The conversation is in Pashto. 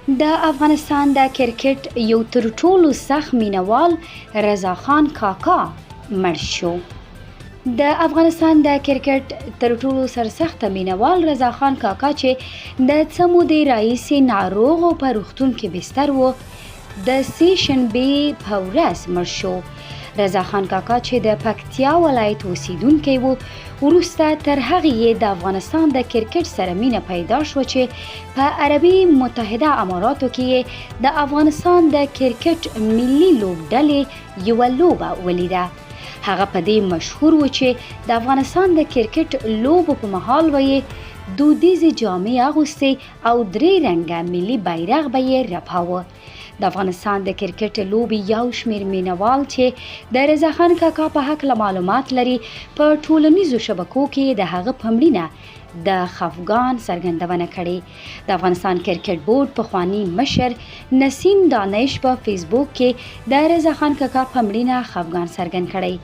د افغانستان د کرکټ یو تر ټولو سخت مینوال رضا خان کاکا مړ شو. د افغانستان د کرکټ تر ټولو سرسخته مینوال رضا خان کاکا چې د څه مودې راهیسې ناروغ او په روغتون کې بستر و، د سې شنبې په ورځ مړ شو. رضا خان کاکا چې د پکتیا ولایت اوسیدونکی و، وروسته تر هغې یې د افغانستان د کرکټ سره مینه پیدا شوه چې په عربي متحده اماراتو کې د افغانستان د کرکټ ملي لوبډلې یوه لوبه ولیده. هغه په دې مشهور و چې د افغانستان د کرکټ لوبو په مهال به یې دودیزې جامې اغوستې او 3 رنګه ملي بیرغ به یې رپاوه. د افغانستان د کرکټ لوبې یو شمېر مینوال چې د رضا خان کاکا په هکله معلومات لري، په ټولنیزو شبکو کې د هغه په مړینه د خفګان څرګندونه کړې. د افغانستان کرکټ بورډ پخوانی مشر نسیم دانش په فیسبوک کې د رضا خان کاکا په مړینه خفګان څرګند کړی.